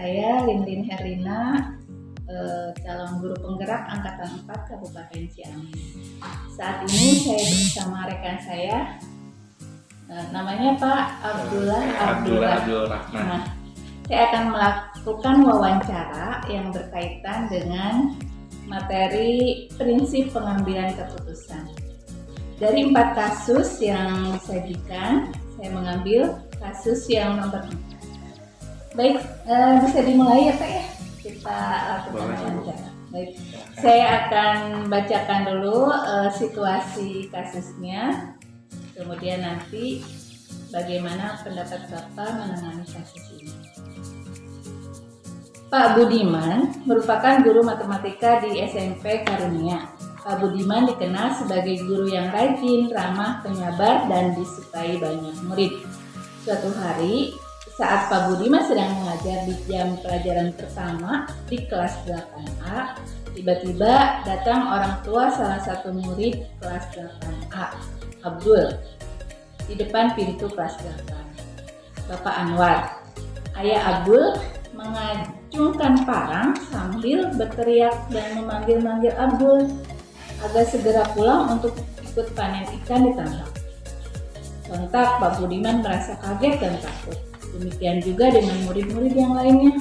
saya Lindin Herlina, calon guru penggerak Angkatan 4 Kabupaten Ciamis. Saat ini saya bersama rekan saya, namanya Pak Abdul Rahman. Nah, saya akan melakukan wawancara yang berkaitan dengan materi prinsip pengambilan keputusan. Dari 4 kasus yang disajikan, saya mengambil kasus yang nomor 4. Baik, bisa dimulai ya Pak ya? Kita lakukan wawancara. Baik, saya akan bacakan dulu situasi kasusnya, kemudian nanti bagaimana pendapat Bapak menangani kasus ini. Pak Budiman merupakan guru matematika di SMP Karunia. Pak Budiman dikenal sebagai guru yang rajin, ramah, penyabar, dan disukai banyak murid. Suatu hari, saat Pak Budiman sedang mengajar di jam pelajaran pertama di kelas 8A, tiba-tiba datang orang tua salah satu murid kelas 8A, Abdul, di depan pintu kelas 8. Bapak Anwar, ayah Abdul, mengacungkan parang sambil berteriak dan memanggil-manggil Abdul agar segera pulang untuk ikut panen ikan di tambak. Sontak Pak Budiman merasa kaget dan takut. Demikian juga dengan murid-murid yang lainnya.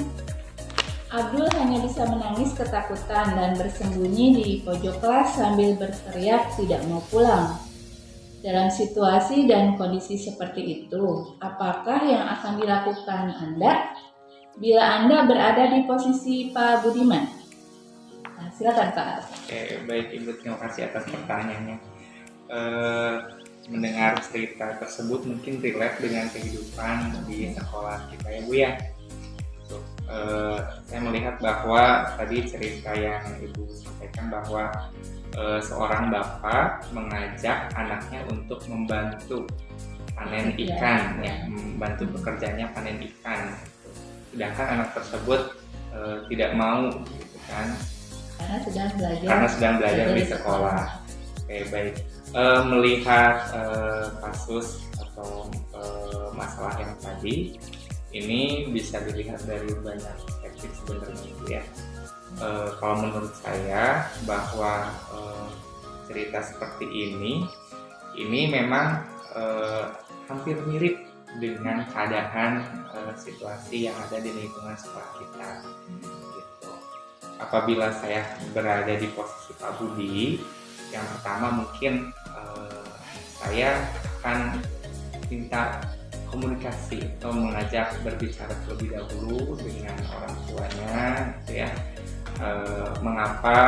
Abdul hanya bisa menangis ketakutan dan bersembunyi di pojok kelas sambil berteriak tidak mau pulang. Dalam situasi dan kondisi seperti itu, apakah yang akan dilakukan Anda bila Anda berada di posisi Pak Budiman? Nah, silakan Pak. Oke, baik Ibu, terima kasih atas pertanyaannya. Mendengar cerita tersebut mungkin relate dengan kehidupan di sekolah kita ya Bu ya. Saya melihat bahwa tadi cerita yang Ibu sampaikan bahwa seorang bapak mengajak anaknya untuk membantu panen ikan, ya, membantu pekerjaannya panen ikan. Sedangkan anak tersebut tidak mau, gitu kan? Karena sedang belajar di sekolah. Oke, baik. Melihat kasus atau masalah yang tadi, ini bisa dilihat dari banyak perspektif sebenarnya ya. Kalau menurut saya bahwa cerita seperti ini memang hampir mirip dengan keadaan situasi yang ada di lingkungan sekolah kita. Gitu. Apabila saya berada di posisi Pak Budi, yang pertama mungkin saya akan minta komunikasi atau mengajak berbicara terlebih dahulu dengan orang tuanya, gitu ya. Mengapa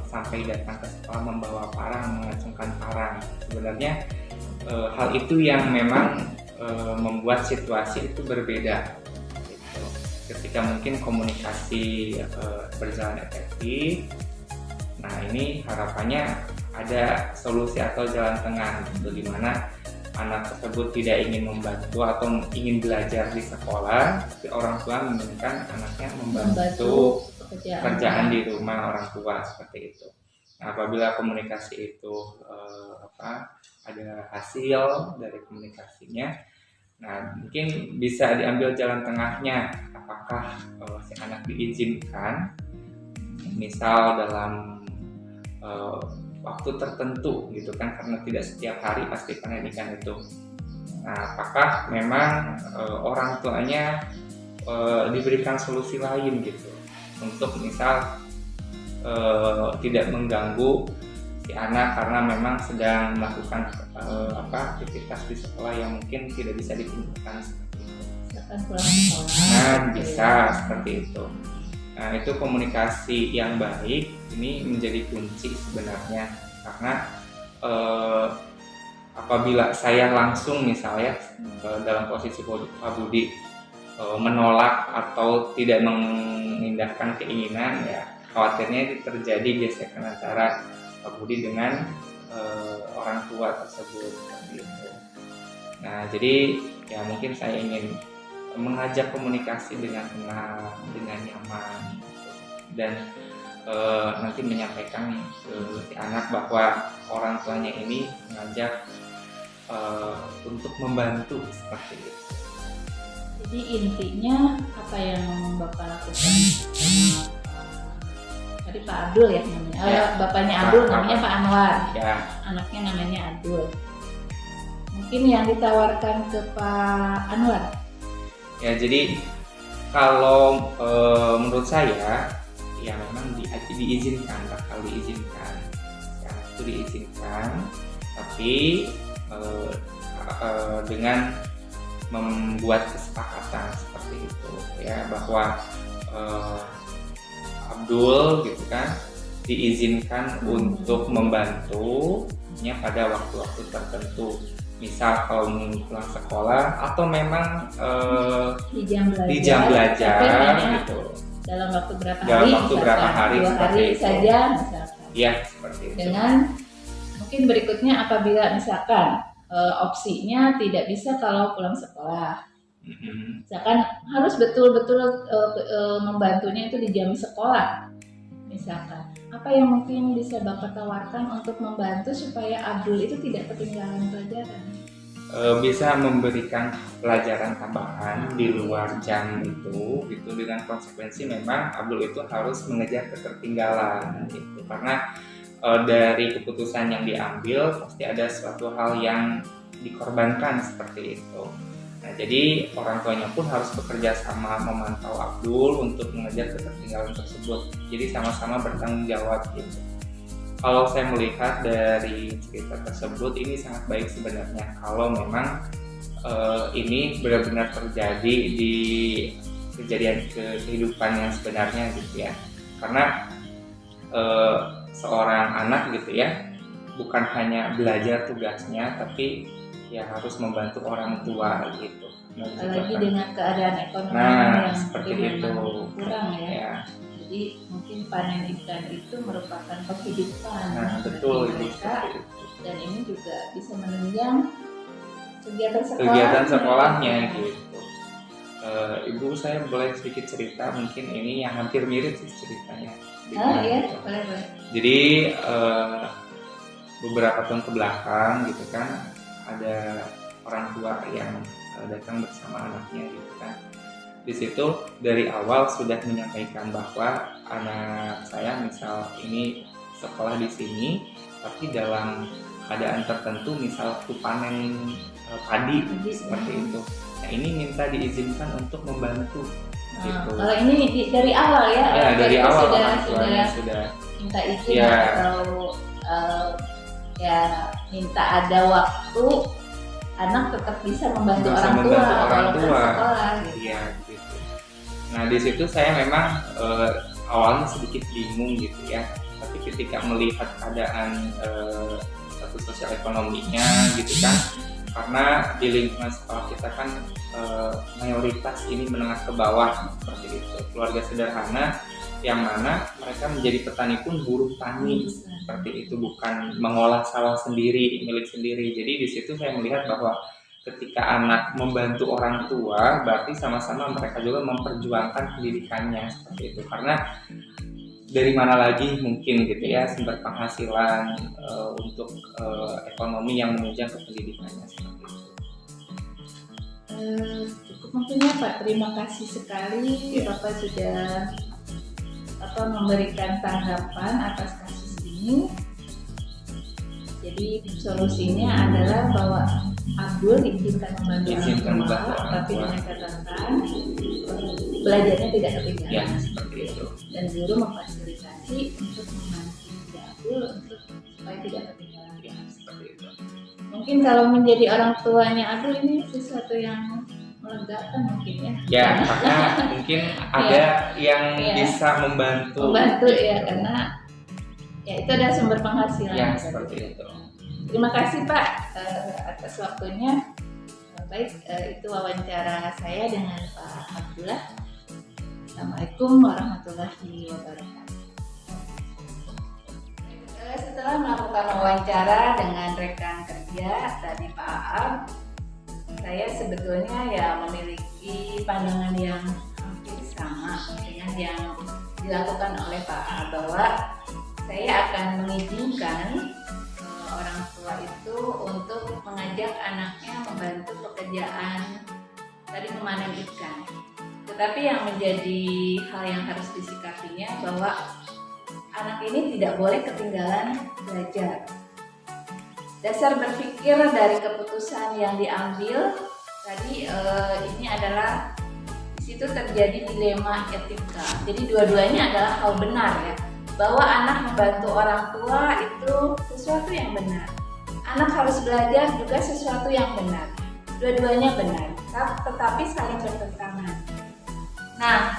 sampai datang ke sekolah membawa parang, mengacungkan parang? Sebenarnya hal itu yang memang membuat situasi itu berbeda. Gitu. Ketika mungkin komunikasi berjalan efektif, nah ini harapannya ada solusi atau jalan tengah, gitu, di mana anak tersebut tidak ingin membantu atau ingin belajar di sekolah, tapi orang tua menginginkan anaknya membantu pekerjaan di rumah orang tua, seperti itu. Nah, apabila komunikasi itu ada hasil dari komunikasinya, nah mungkin bisa diambil jalan tengahnya. Apakah si anak diizinkan, misal dalam waktu tertentu, gitu kan, karena tidak setiap hari pasti panen ikan itu. Nah, apakah memang orang tuanya diberikan solusi lain, gitu, untuk misal tidak mengganggu si anak karena memang sedang melakukan aktivitas di sekolah yang mungkin tidak bisa ditimbulkan seperti itu. Nah, bisa seperti itu. Nah, itu komunikasi yang baik ini menjadi kunci sebenarnya, karena apabila saya langsung misalnya dalam posisi Pak Budi menolak atau tidak mengindahkan keinginan, ya khawatirnya terjadi gesekan antara Pak Budi dengan orang tua tersebut, seperti itu. Nah, jadi ya mungkin saya ingin mengajak komunikasi dengan tenang, dengan nyaman, gitu. Dan nanti menyampaikan ke si anak bahwa orang tuanya ini mengajak untuk membantu, seperti itu. Jadi intinya apa yang Bapak lakukan? Tadi Pak Abdul ya namanya. Bapaknya Abdul namanya Pak Anwar. Ya. Anaknya namanya Abdul. Mungkin yang ditawarkan ke Pak Anwar. Ya, jadi kalau menurut saya ya memang diizinkan, bakal diizinkan. Ya, itu diizinkan, tapi dengan membuat kesepakatan seperti itu ya, bahwa Abdul gitu kan diizinkan untuk membantunya pada waktu-waktu tertentu, misal kalau pulang sekolah atau memang di jam belajar gitu, dalam waktu berapa hari, dalam waktu berapa hari, 2 hari itu saja misalkan. Ya, seperti itu. Dengan mungkin berikutnya apabila misalkan opsinya tidak bisa kalau pulang sekolah, misalkan harus betul-betul membantunya itu di jam sekolah, misalkan apa yang mungkin bisa Bapak tawarkan untuk membantu supaya Abdul itu tidak ketinggalan pelajaran? Bisa memberikan pelajaran tambahan di luar jam itu gitu, dengan konsekuensi memang Abdul itu harus mengejar ketertinggalan gitu, karena dari keputusan yang diambil pasti ada suatu hal yang dikorbankan seperti itu. Nah, jadi orang tuanya pun harus bekerja sama memantau Abdul untuk mengejar ketertinggalan tersebut. Jadi sama-sama bertanggung jawab gitu. Kalau saya melihat dari cerita tersebut, ini sangat baik sebenarnya kalau memang ini benar-benar terjadi di kejadian kehidupan yang sebenarnya gitu ya. Karena seorang anak gitu ya, bukan hanya belajar tugasnya, tapi ya harus membantu orang tua gitu. Apalagi dengan keadaan ekonomi yang seperti itu kurang ya. Jadi mungkin panen ikan itu merupakan penghidupan betul mereka, dan ini juga bisa menunjang kegiatan sekolahnya gitu. Ibu, saya boleh sedikit cerita, mungkin ini yang hampir mirip sih ceritanya. Iya, boleh. Jadi beberapa tahun kebelakang gitu kan, ada orang tua yang datang bersama anaknya gitu kan. Di situ dari awal sudah menyampaikan bahwa anak saya misal ini sekolah di sini, tapi dalam keadaan tertentu, misal panen padi seperti itu. Nah, ini minta diizinkan untuk membantu. Gitu. Kalau ini dari awal ya? Ya, dari awal sudah minta izin atau ya minta ada waktu anak tetap bisa membantu orang tua sekolah gitu. Iya, gitu. Nah, di situ saya memang awalnya sedikit bingung gitu ya, tapi ketika melihat keadaan status sosial ekonominya gitu kan, karena di lingkungan sekolah kita kan mayoritas ini menengah ke bawah seperti itu, keluarga sederhana yang mana mereka menjadi petani pun buruh tani seperti itu, bukan mengolah sawah sendiri, milik sendiri. Jadi di situ saya melihat bahwa ketika anak membantu orang tua, berarti sama-sama mereka juga memperjuangkan pendidikannya seperti itu. Karena dari mana lagi mungkin gitu ya sumber penghasilan untuk ekonomi yang menunjang ke pendidikannya seperti itu. Cukup mungkin ya Pak, terima kasih sekali Bapak sudah memberikan tanggapan atas kasus ini. Jadi solusinya adalah bahwa Abdul diizinkan membantu orang tua, tapi dengan catatan belajarnya tidak ketinggalan. Ya, seperti itu. Dan guru memfasilitasi untuk membantu Abdul untuk supaya tidak ketinggalan. Ya, seperti itu. Mungkin kalau menjadi orang tuanya Abdul ini sesuatu yang melegakan mungkin ya. Ya, karena mungkin ada yang bisa membantu ya, karena ya itu ada sumber penghasilan. Ya, seperti itu. Terima kasih Pak atas waktunya. Baik, itu wawancara saya dengan Pak Abdullah. Assalamualaikum warahmatullahi wabarakatuh. Setelah melakukan wawancara dengan rekan kerja tadi Pak Aab, saya sebetulnya ya memiliki pandangan yang hampir sama dengan yang dilakukan oleh Pak Aab, bahwa saya akan mengizinkan orang tua itu untuk mengajak anaknya membantu pekerjaan tadi memanen ikan. Tetapi yang menjadi hal yang harus disikapinya bahwa anak ini tidak boleh ketinggalan belajar. Dasar berpikir dari keputusan yang diambil tadi ini adalah di situ terjadi dilema etika. Jadi dua-duanya adalah hal benar ya, bahwa anak membantu orang tua itu sesuatu yang benar. Anak harus belajar juga sesuatu yang benar. Dua-duanya benar, tetapi saling bertentangan. Nah,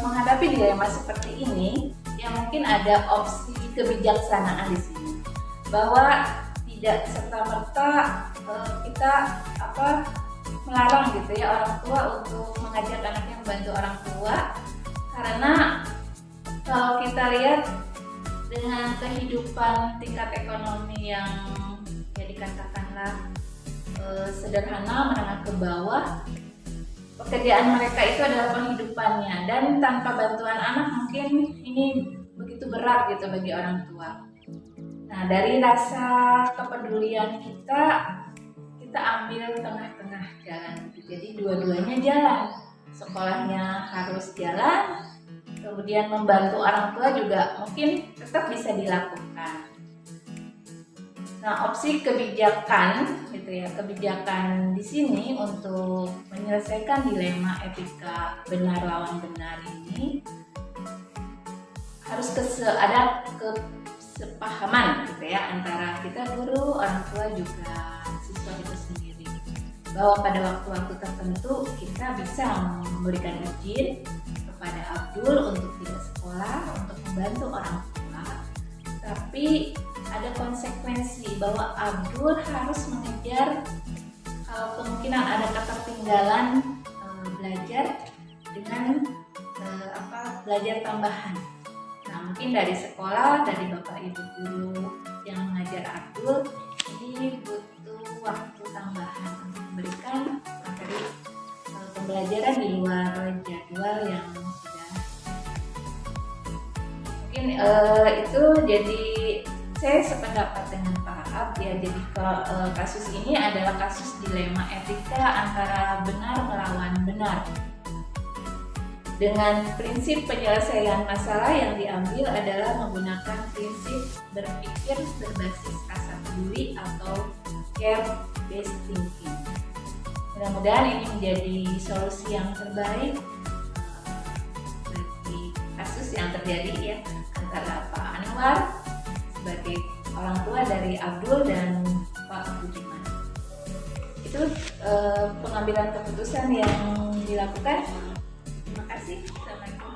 menghadapi dilema seperti ini, ya mungkin ada opsi kebijaksanaan di sini, bahwa tidak serta-merta kita melarang gitu ya orang tua untuk mengajak anaknya membantu orang tua, karena kalau kita lihat dengan kehidupan tingkat ekonomi yang ya dikatakanlah sederhana menengah ke bawah, pekerjaan mereka itu adalah penghidupannya, dan tanpa bantuan anak mungkin ini begitu berat gitu bagi orang tua. Nah, dari rasa kepedulian kita ambil tengah-tengah jalan. Jadi dua-duanya jalan, sekolahnya harus jalan, kemudian membantu orang tua juga mungkin tetap bisa dilakukan. Nah, opsi kebijakan gitu ya, kebijakan di sini untuk menyelesaikan dilema etika benar lawan benar ini harus ada kesepahaman gitu ya antara kita guru, orang tua juga siswa itu sendiri, bahwa pada waktu-waktu tertentu kita bisa memberikan izin kepada Abdul untuk tidak sekolah, untuk membantu orang tua, tapi ada konsekuensi bahwa Abdul harus mengejar kalau kemungkinan ada ketertinggalan belajar dengan belajar tambahan. Nah, mungkin dari sekolah, dari bapak ibu guru yang mengajar Abdul ini butuh waktu tambahan untuk memberikan materi pembelajaran di luar jadwal yang sudah. Mungkin itu jadi saya sependapat dengan Pak Ab ya. Jadi kasus ini adalah kasus dilema etika antara benar melawan benar. Dengan prinsip penyelesaian masalah yang diambil adalah menggunakan prinsip berpikir berbasis rasa peduli atau care-based thinking. Mudah-mudahan ini menjadi solusi yang terbaik bagi kasus yang terjadi ya antara Pak Anwar sebagai orang tua dari Abdul dan Pak Budiman. Itu pengambilan keputusan yang dilakukan. Terima kasih. Assalamualaikum.